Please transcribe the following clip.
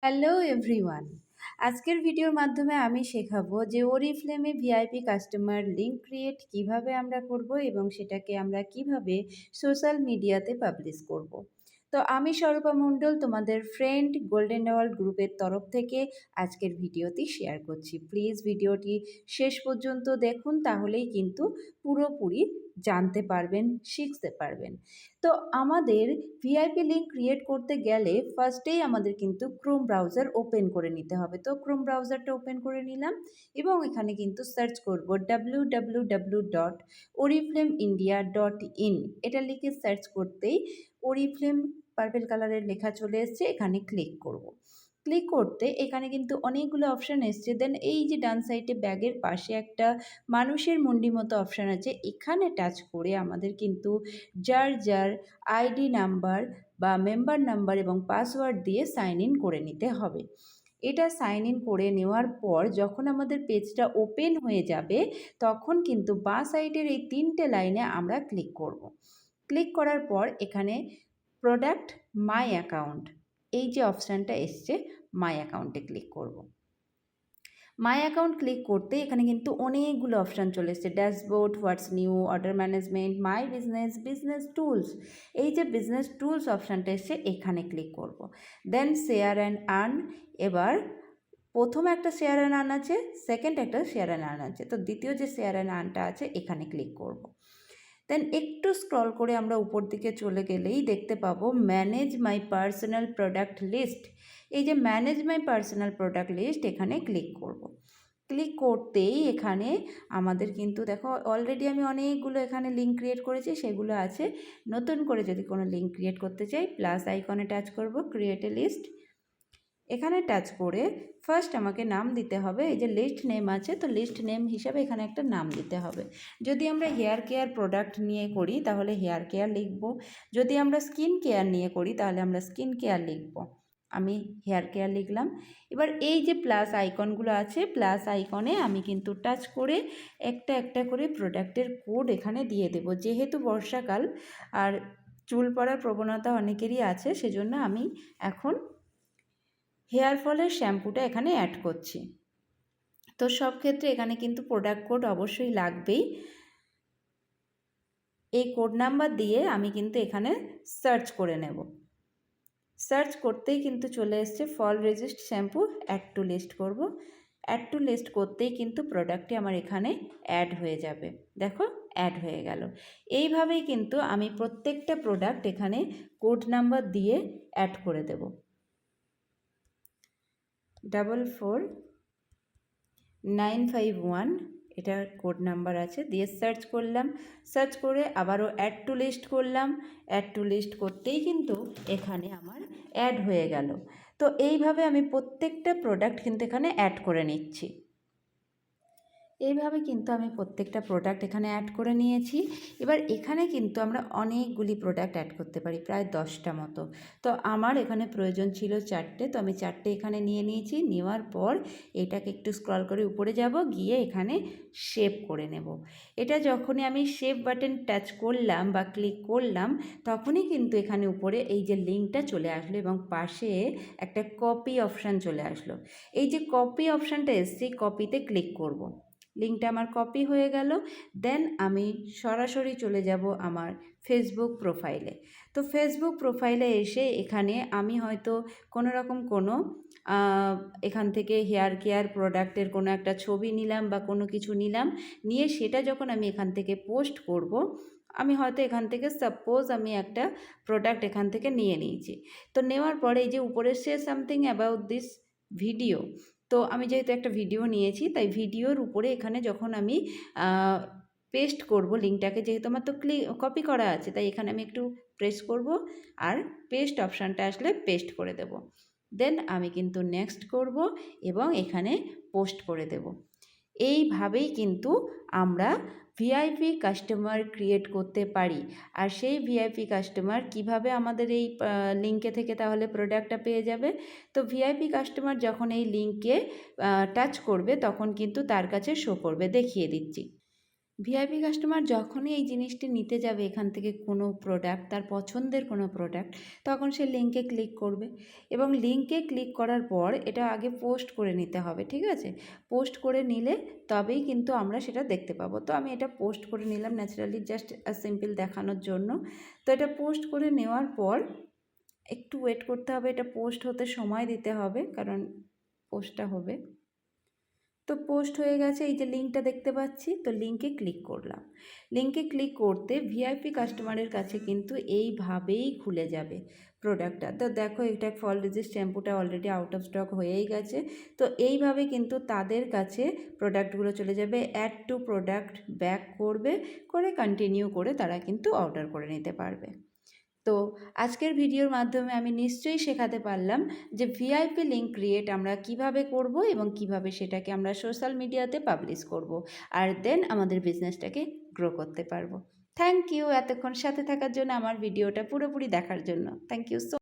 Hello everyone, আজকের ভিডিওর মাধ্যমে আমি শেখাবো যে ওরিফ্লেমে ভিআইপি কাস্টমার লিঙ্ক ক্রিয়েট কিভাবে আমরা করব এবং সেটাকে আমরা কিভাবে সোশ্যাল মিডিয়াতে পাবলিশ করব। তো আমি স্বরূপা মণ্ডল, তোমাদের ফ্রেন্ড গোল্ডেন ওয়ার্ল্ড গ্রুপের তরফ থেকে আজকের ভিডিওটি শেয়ার করছি। প্লিজ ভিডিওটি শেষ পর্যন্ত দেখুন, তাহলেই কিন্তু পুরোপুরি জানতে পারবেন, শিখতে পারবেন। তো আমাদের ভিআইপি লিঙ্ক ক্রিয়েট করতে গেলে ফার্স্টেই আমাদের কিন্তু ক্রোম ব্রাউজার ওপেন করে নিতে হবে। তো ক্রোম ব্রাউজারটা ওপেন করে নিলাম এবং এখানে কিন্তু সার্চ করব www.oriflameindia.in। এটা লিখে সার্চ করতেই ওরিফ্লেম পার্পেল কালারের লেখা চলে এসছে, এখানে ক্লিক করব। ক্লিক করতে এখানে কিন্তু অনেকগুলো অপশান এসছে। দেন এই যে ডান সাইডে ব্যাগের পাশে একটা মানুষের মুন্ডি মতো অপশান আছে, এখানে টাচ করে আমাদের কিন্তু যার যার আইডি নাম্বার বা মেম্বার নাম্বার এবং পাসওয়ার্ড দিয়ে সাইন ইন করে নিতে হবে। এটা সাইন ইন করে নেওয়ার পর যখন আমাদের পেজটা ওপেন হয়ে যাবে, তখন কিন্তু বাঁ সাইডের এই তিনটে লাইনে আমরা ক্লিক করব। ক্লিক করার পর এখানে প্রোডাক্ট মাই অ্যাকাউন্ট, এই যে অপশানটা এসছে মাই অ্যাকাউন্টে ক্লিক করব। মাই অ্যাকাউন্ট ক্লিক করতে এখানে কিন্তু অনেকগুলো অপশান চলে এসছে, dashboard, what's new, order management, my business, business tools. এই যে বিজনেস টুলস অপশানটা এসছে এখানে ক্লিক করব। দেন শেয়ার অ্যান্ড আর্ন। এবার প্রথম একটা শেয়ার অ্যান্ড আর্ন আছে, সেকেন্ড একটা শেয়ার অ্যান্ড আর্ন আছে, তো দ্বিতীয় যে শেয়ার অ্যান্ড আর্নটা আছে এখানে ক্লিক করব। দেন একটু স্ক্রল করে আমরা উপর দিকে চলে গেলেই দেখতে পাবো manage my personal product list. এই যে manage my personal product list এখানে ক্লিক করব। ক্লিক করতেই এখানে আমাদের কিন্তু দেখো অলরেডি আমি অনেকগুলো এখানে লিঙ্ক ক্রিয়েট করেছি, সেগুলো আছে। নতুন করে যদি কোনো লিঙ্ক ক্রিয়েট করতে চাই প্লাস আইকনে টাচ করব, ক্রিয়েট এ লিস্ট। এখানে টাচ করে ফার্স্ট আমাকে নাম দিতে হবে। এই যে লিস্ট নেম আছে, তো লিস্ট নেম হিসাবে এখানে একটা নাম দিতে হবে। যদি আমরা হেয়ার কেয়ার প্রোডাক্ট নিয়ে করি তাহলে হেয়ার কেয়ার লিখব, যদি আমরা স্কিন কেয়ার নিয়ে করি তাহলে আমরা স্কিন কেয়ার লিখব। আমি হেয়ার কেয়ার লিখলাম। এবার এই যে প্লাস আইকনগুলো আছে, প্লাস আইকনে আমি কিন্তু টাচ করে একটা একটা করে প্রোডাক্টের কোড এখানে দিয়ে দেব। যেহেতু বর্ষাকাল আর চুল পড়ার প্রবণতা অনেকেরই আছে, সেজন্য আমি এখন হেয়ার ফলের শ্যাম্পুটা এখানে অ্যাড করছি। তো সব ক্ষেত্রে এখানে কিন্তু প্রোডাক্ট কোড অবশ্যই লাগবেই। এই কোড নাম্বার দিয়ে আমি কিন্তু এখানে সার্চ করে নেব। সার্চ করতেই কিন্তু চলে এসছে fall resist shampoo, add to list করব। অ্যাড টু লিস্ট করতেই কিন্তু প্রোডাক্টটি আমার এখানে অ্যাড হয়ে যাবে। দেখো অ্যাড হয়ে গেল। এইভাবেই কিন্তু আমি প্রত্যেকটা প্রোডাক্ট এখানে কোড নাম্বার দিয়ে অ্যাড করে দেব। 44951 এটার কোড নাম্বার আছে, দিয়ে সার্চ করলাম। সার্চ করে আবারও অ্যাড টু লিস্ট করলাম। অ্যাড টু লিস্ট করতেই কিন্তু এখানে আমার অ্যাড হয়ে গেল। তো এইভাবে আমি প্রত্যেকটা প্রোডাক্ট কিন্তু এখানে অ্যাড করে নিচ্ছি। এইভাবে কিন্তু আমি প্রত্যেকটা প্রোডাক্ট এখানে অ্যাড করে নিয়েছি। এবার এখানে কিন্তু আমরা অনেকগুলি প্রোডাক্ট অ্যাড করতে পারি, প্রায় 10টা মতো। তো আমার এখানে প্রয়োজন ছিল 4টে, তো আমি 4টে এখানে নিয়ে নিয়েছি। নেওয়ার পর এটাকে একটু স্ক্রল করে উপরে যাব, গিয়ে এখানে সেভ করে নেব। এটা যখনই আমি সেভ বাটন টাচ করলাম বা ক্লিক করলাম, তখনই কিন্তু এখানে উপরে এই যে লিঙ্কটা চলে আসলো এবং পাশে একটা কপি অপশান চলে আসলো। এই যে কপি অপশানটা এসছে, কপিতে ক্লিক করব। লিঙ্কটা আমার কপি হয়ে গেল। দেন আমি সরাসরি চলে যাব আমার ফেসবুক প্রোফাইলে। তো ফেসবুক প্রোফাইলে এসে এখানে আমি হয়তো কোনো রকম কোনো এখান থেকে হেয়ার কেয়ার প্রোডাক্টের কোনো একটা ছবি নিলাম বা কোনো কিছু নিলাম, নিয়ে সেটা যখন আমি এখান থেকে পোস্ট করব, আমি হয়তো এখান থেকে সাপোজ আমি একটা প্রোডাক্ট এখান থেকে নিয়ে নিয়েছি। তো নেওয়ার পরে এই যে উপরে say something about this video, তো আমি যেহেতু একটা ভিডিও নিয়েছি তাই ভিডিওর উপরে এখানে যখন আমি পেস্ট করব লিঙ্কটাকে, যেহেতু আমার তো কপি করা আছে তাই এখানে আমি একটু প্রেস করব আর পেস্ট অপশানটা আসলে পেস্ট করে দেব। দেন আমি কিন্তু নেক্সট করব এবং এখানে পোস্ট করে দেব। এইভাবেই কিন্তু আমরা ভিআইপি কাস্টমার ক্রিয়েট করতে পারি। আর সেই ভিআইপি কাস্টমার কিভাবে আমাদের এই লিঙ্কে থেকে তাহলে প্রোডাক্টটা পেয়ে যাবে। তো ভিআইপি কাস্টমার যখন এই লিঙ্কে টাচ করবে তখন কিন্তু তার কাছে শো করবে, দেখিয়ে দিচ্ছি। ভিআইপি কাস্টমার যখনই এই জিনিসটি নিতে যাবে এখান থেকে কোনো প্রোডাক্ট, তার পছন্দের কোনো প্রোডাক্ট, তখন সে লিঙ্কে ক্লিক করবে এবং লিঙ্কে ক্লিক করার পর এটা আগে পোস্ট করে নিতে হবে, ঠিক আছে? পোস্ট করে নিলে তবেই কিন্তু আমরা সেটা দেখতে পাবো। তো আমি এটা পোস্ট করে নিলাম ন্যাচারালি, জাস্ট সিম্পল দেখানোর জন্য। তো এটা পোস্ট করে নেওয়ার পর একটু ওয়েট করতে হবে, এটা পোস্ট হতে সময় দিতে হবে, কারণ পোস্টটা হবে। তো পোস্ট হয়ে গেছে, এই যে লিঙ্কটা দেখতে পাচ্ছি, তো লিঙ্কে ক্লিক করলাম। লিঙ্কে ক্লিক করতে ভিআইপি কাস্টমারের কাছে কিন্তু এইভাবেই খুলে যাবে প্রোডাক্টটা। তো দেখো, এটা ফল রেজিস্ট শ্যাম্পুটা অলরেডি আউট অফ স্টক হয়েই গেছে। তো এইভাবে কিন্তু তাদের কাছে প্রোডাক্টগুলো চলে যাবে, অ্যাড টু প্রোডাক্ট ব্যাক করবে, করে কন্টিনিউ করে তারা কিন্তু অর্ডার করে নিতে পারবে। তো আজকের ভিডিওর মাধ্যমে আমি নিশ্চয়ই শেখাতে পারলাম যে ভিআইপি লিঙ্ক ক্রিয়েট আমরা কিভাবে করব এবং কিভাবে সেটাকে আমরা সোশ্যাল মিডিয়াতে পাবলিশ করব, আর দেন আমাদের বিজনেসটাকে গ্রো করতে পারবো। থ্যাংক ইউ এতক্ষণ সাথে থাকার জন্য, আমার ভিডিওটা পুরোপুরি দেখার জন্য। Thank you so